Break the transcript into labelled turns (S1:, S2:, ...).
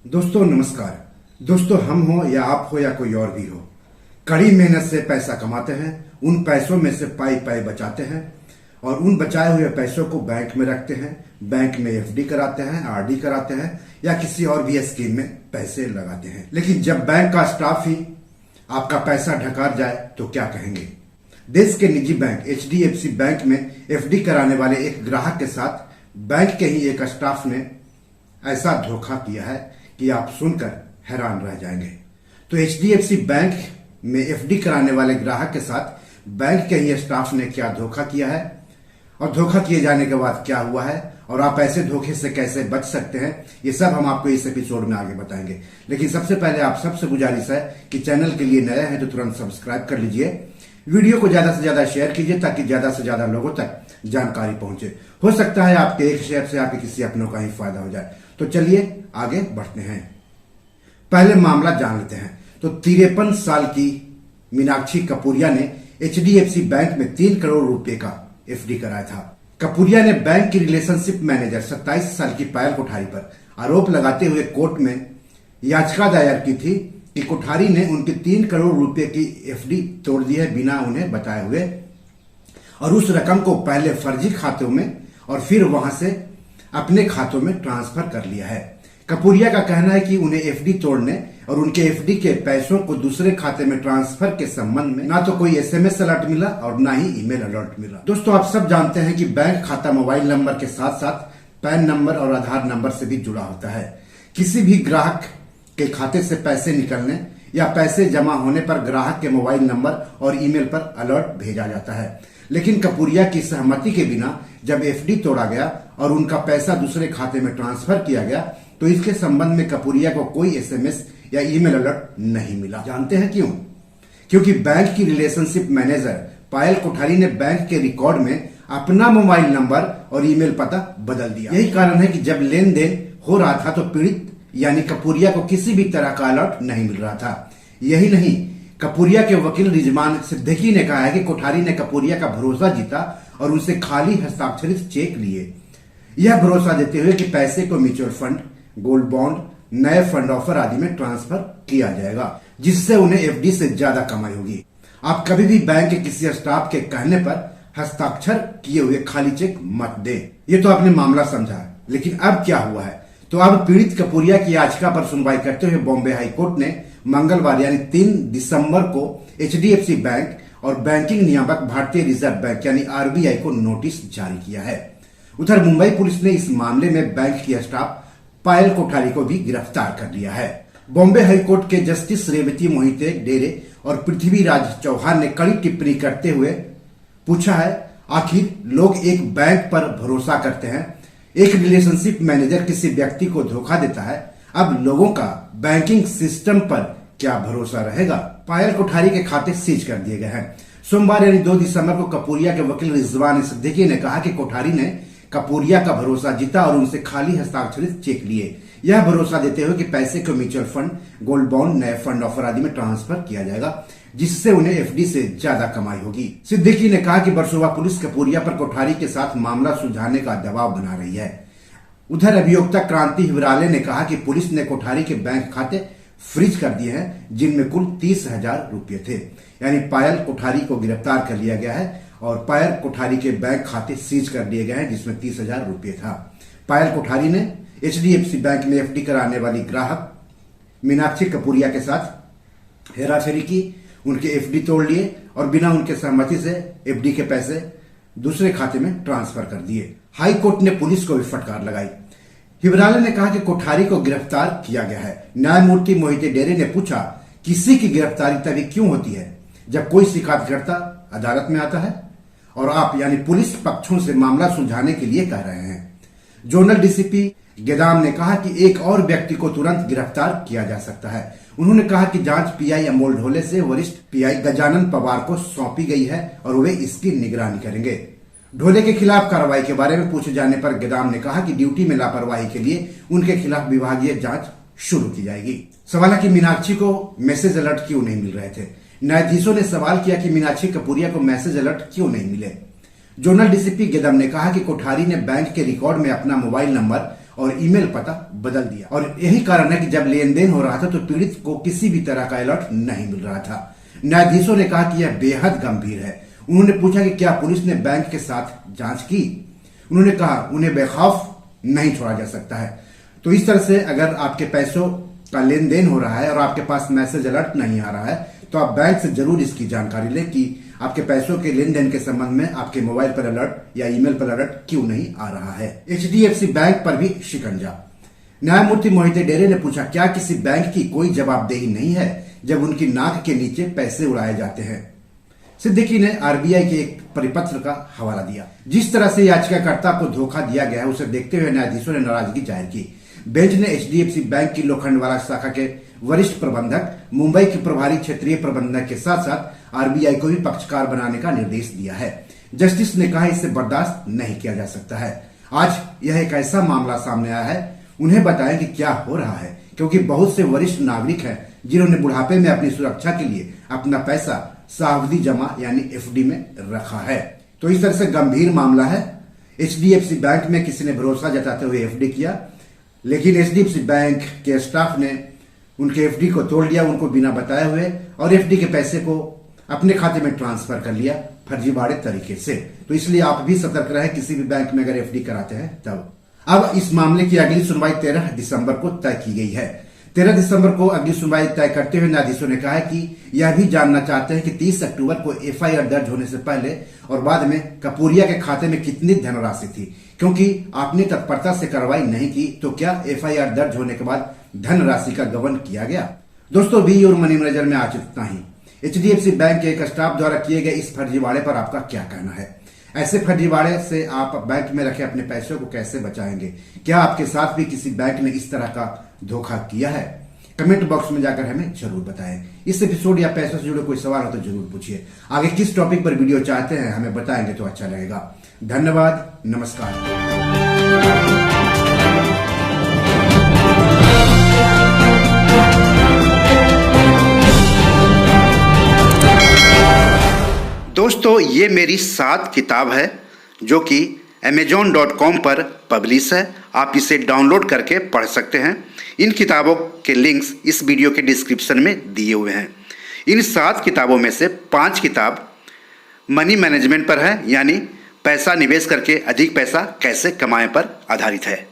S1: दोस्तों नमस्कार। दोस्तों हम हो या आप हो या कोई और भी हो, कड़ी मेहनत से पैसा कमाते हैं, उन पैसों में से पाई पाई बचाते हैं और उन बचाए हुए पैसों को बैंक में रखते हैं, बैंक में एफडी कराते हैं, आरडी कराते हैं या किसी और भी स्कीम में पैसे लगाते हैं। लेकिन जब बैंक का स्टाफ ही आपका पैसा ढकार जाए तो क्या कहेंगे। देश के निजी बैंक एचडीएफसी बैंक में एफडी कराने वाले एक ग्राहक के साथ बैंक के ही एक स्टाफ ने ऐसा धोखा किया है कि आप सुनकर हैरान रह जाएंगे। तो एचडीएफसी बैंक में एफडी कराने वाले ग्राहक के साथ बैंक के ही स्टाफ ने क्या धोखा किया है और धोखा किए जाने के बाद क्या हुआ है और आप ऐसे धोखे से कैसे बच सकते हैं, ये सब हम आपको इस एपिसोड में आगे बताएंगे। लेकिन सबसे पहले आप सबसे गुजारिश है कि चैनल के लिए नया है तो तुरंत सब्सक्राइब कर लीजिए, वीडियो को ज्यादा से ज्यादा शेयर कीजिए ताकि ज्यादा से ज्यादा लोगों तक जानकारी पहुंचे। हो सकता है आपके एक शेयर से आपके किसी अपनों का ही फायदा हो जाए। तो चलिए आगे बढ़ते हैं। पहले मामला जान लेते हैं। तो 53 साल की मीनाक्षी कपूरिया ने एचडीएफसी बैंक में 3 करोड़ रुपए का एफडी कराया था। कपूरिया ने बैंक की रिलेशनशिप मैनेजर 27 साल की पायल कोठारी पर आरोप लगाते हुए कोर्ट में याचिका दायर की थी कि कोठारी ने उनके 3 करोड़ रुपए की एफडी तोड़ दी है बिना उन्हें बताए हुए और उस रकम को पहले फर्जी खातों में और फिर वहां से अपने खातों में ट्रांसफर कर लिया है। कपूरिया का कहना है कि उन्हें एफडी तोड़ने और उनके एफडी के पैसों को दूसरे खाते में ट्रांसफर के संबंध में ना तो कोई एसएमएस अलर्ट मिला और ना ही ईमेल अलर्ट मिला। दोस्तों आप सब जानते हैं कि बैंक खाता मोबाइल नंबर के साथ साथ पैन नंबर और आधार नंबर से भी जुड़ा होता है। किसी भी ग्राहक के खाते से पैसे निकलने या पैसे जमा होने पर ग्राहक के मोबाइल नंबर और ईमेल पर अलर्ट भेजा जाता है। लेकिन कपूरिया की सहमति के बिना जब एफडी तोड़ा गया और उनका पैसा दूसरे खाते में ट्रांसफर किया गया तो इसके संबंध में कपूरिया को कोई एसएमएस या ईमेल अलर्ट नहीं मिला। जानते हैं क्यों? क्योंकि बैंक की रिलेशनशिप मैनेजर पायल कोठारी ने बैंक के रिकॉर्ड में अपना मोबाइल नंबर और ईमेल पता बदल दिया। यही कारण है कि जब लेन देन हो रहा था तो पीड़ित यानी कपूरिया को किसी भी तरह का अलर्ट नहीं मिल रहा था। यही नहीं, कपूरिया के वकील रिजवान सिद्दीकी ने कहा है कि कोठारी ने कपूरिया का भरोसा जीता और उनसे खाली हस्ताक्षरित चेक लिए, यह भरोसा देते हुए कि पैसे को म्यूचुअल फंड, गोल्ड बॉन्ड, नए फंड ऑफर आदि में ट्रांसफर किया जाएगा जिससे उन्हें एफडी से ज्यादा कमाई होगी। आप कभी भी बैंक के किसी स्टाफ के कहने पर हस्ताक्षर किए हुए खाली चेक मत दें। ये तो आपने मामला समझा, लेकिन अब क्या हुआ है? तो अब पीड़ित कपूरिया की याचिका पर सुनवाई करते हुए बॉम्बे हाईकोर्ट ने मंगलवार यानी 3 दिसंबर को एचडीएफसी बैंक और बैंकिंग नियामक भारतीय रिजर्व बैंक यानी आरबीआई को नोटिस जारी किया है। उधर मुंबई पुलिस ने इस मामले में बैंक की स्टाफ पायल कोठारी को भी गिरफ्तार कर लिया है। बॉम्बे हाईकोर्ट के जस्टिस रेवती मोहिते डेरे और पृथ्वीराज चौहान ने कड़ी टिप्पणी करते हुए पूछा है, आखिर लोग एक बैंक पर भरोसा करते हैं, एक रिलेशनशिप मैनेजर किसी व्यक्ति को धोखा देता है, अब लोगों का बैंकिंग सिस्टम पर क्या भरोसा रहेगा? पायल कोठारी के खाते सीज कर दिए गए हैं। सोमवार यानी 2 दिसंबर को कपूरिया के वकील रिजवान सिद्दीकी ने कहा कि कोठारी ने कपूरिया का भरोसा जीता और उनसे खाली हस्ताक्षरित चेक लिए, यह भरोसा देते हुए कि पैसे को म्यूचुअल फंड, गोल्ड बॉन्ड, नए फंड ऑफर आदि में ट्रांसफर किया जाएगा जिससे उन्हें एफडी से ज्यादा कमाई होगी। सिद्दीकी ने कहा कि बरसोवा पुलिस कपूरिया पर कोठारी के साथ मामला सुलझाने का दबाव बना रही है। उधर अभियोक्ता क्रांति हिवराले ने कहा कि पुलिस ने कोठारी के बैंक खाते फ्रीज कर दिए हैं जिनमें कुल 30,000 रुपये थे। यानी पायल कोठारी को गिरफ्तार कर लिया गया है और पायल कोठारी के बैंक खाते सीज कर दिए गए हैं जिसमें 30,000 रुपये था। पायल कोठारी ने एचडीएफसी बैंक में एफडी कराने वाली ग्राहक मीनाक्षी कपूरिया के साथ हेराफेरी की, उनके एफडी तोड़ लिए और बिना उनके सहमति से एफडी के पैसे दूसरे खाते में ट्रांसफर कर दिए। हाई कोर्ट ने पुलिस को भी फटकार लगाई। हिवराले ने कहा कि कोठारी को गिरफ्तार किया गया है। न्यायमूर्ति मोहिते डेरे ने पूछा, किसी की गिरफ्तारी तभी क्यों होती है जब कोई शिकायतकर्ता अदालत में आता है और आप यानी पुलिस पक्षों से मामला सुलझाने के लिए कह रहे हैं। जोनल डीसीपी गेदाम ने कहा कि एक और व्यक्ति को तुरंत गिरफ्तार किया जा सकता है। उन्होंने कहा कि जांच पीआई अमोल ढोले से वरिष्ठ पीआई गजानन पवार को सौंपी गई है और वे इसकी निगरानी करेंगे। ढोले के खिलाफ कार्रवाई के बारे में पूछे जाने पर गेदाम ने कहा कि ड्यूटी में लापरवाही के लिए उनके खिलाफ विभागीय जांच शुरू की जाएगी। सवाल है कि मीनाक्षी को मैसेज अलर्ट क्यों नहीं मिल रहे थे? न्यायाधीशों ने सवाल किया कि मीनाक्षी कपूरिया को मैसेज अलर्ट क्यों नहीं मिले। जोनल डीसीपी गेदम ने कहा कि कोठारी ने बैंक के रिकॉर्ड में अपना मोबाइल नंबर और ईमेल पता बदल दिया। और यही कारण है कि जब लेन देन हो रहा था तो पीड़ित को किसी भी तरह का अलर्ट नहीं मिल रहा था। न्यायाधीशों ने कहा कि यह बेहद गंभीर है। उन्होंने पूछा कि क्या पुलिस ने बैंक के साथ जांच की। उन्होंने कहा उन्हें बेखौफ नहीं छोड़ा जा सकता है। तो इस तरह से अगर आपके पैसों का लेन देन हो रहा है और आपके पास मैसेज अलर्ट नहीं आ रहा है तो आप बैंक से जरूर इसकी जानकारी लें कि आपके पैसों के लेन देन के संबंध में आपके मोबाइल पर अलर्ट या ईमेल पर अलर्ट क्यों नहीं आ रहा है। HDFC बैंक पर भी शिकंजा। न्यायमूर्ति मोहिते डेरे ने पूछा क्या किसी बैंक की कोई जवाबदेही नहीं है जब उनकी नाक के नीचे पैसे उड़ाए जाते हैं। सिद्दीकी ने RBI के एक परिपत्र का हवाला दिया। जिस तरह से याचिकाकर्ता को धोखा दिया गया है उसे देखते हुए न्यायाधीशों ने नाराजगी जाहिर की। बेंच ने HDFC बैंक की लोखंडवाला शाखा के वरिष्ठ प्रबंधक, मुंबई के प्रभारी क्षेत्रीय प्रबंधक के साथ साथ RBI को भी पक्षकार बनाने का निर्देश दिया है। जस्टिस ने कहा इसे बर्दाश्त नहीं किया जा सकता है। आज यह एक ऐसा मामला सामने आया है, उन्हें बताएं कि क्या हो रहा है, क्योंकि बहुत से वरिष्ठ नागरिक हैं जिन्होंने बुढ़ापे में अपनी सुरक्षा के लिए अपना पैसा सावधि जमा यानी FD में रखा है। तो इस तरह से गंभीर मामला है। HDFC बैंक में किसी ने भरोसा जताते हुए FD किया, लेकिन HDFC बैंक के स्टाफ ने उनके FD को तोड़ लिया, उनको बिना बताए हुए, और FD के पैसे को अपने खाते में ट्रांसफर कर लिया फर्जीवाड़े तरीके से। तो इसलिए आप भी सतर्क रहें किसी भी बैंक में अगर FD कराते हैं तब। अब इस मामले की अगली सुनवाई 13 दिसंबर को तय की गई है। 13 दिसंबर को अगली सुनवाई तय करते हुए न्यायाधीशों ने कहा है कि यह भी जानना चाहते हैं कि 30 अक्टूबर को FIR दर्ज होने से पहले और बाद में कपूरिया के खाते में कितनी धनराशि थी, क्योंकि आपने तत्परता से कार्रवाई नहीं की तो क्या FIR दर्ज होने के बाद धनराशि का गबन किया गया। दोस्तों, भी और मनी मैनेजर में आज इतना ही। HDFC बैंक के एक स्टाफ द्वारा किए गए इस फर्जीवाड़े पर आपका क्या कहना है? ऐसे फर्जीवाड़े से आप बैंक में रखे अपने पैसों को कैसे बचाएंगे? क्या आपके साथ भी किसी बैंक ने इस तरह का धोखा किया है? कमेंट बॉक्स में जाकर हमें जरूर बताएं। इस एपिसोड या पैसों से जुड़े कोई सवाल हो तो जरूर पूछिए। आगे किस टॉपिक पर वीडियो चाहते हैं हमें बताएंगे तो अच्छा लगेगा। धन्यवाद, नमस्कार। दोस्तों, ये मेरी 7 किताब है जो कि amazon.com पर पब्लिश है। आप इसे डाउनलोड करके पढ़ सकते हैं। इन किताबों के लिंक्स इस वीडियो के डिस्क्रिप्शन में दिए हुए हैं। इन 7 किताबों में से 5 किताब मनी मैनेजमेंट पर है, यानी पैसा निवेश करके अधिक पैसा कैसे कमाएं पर आधारित है।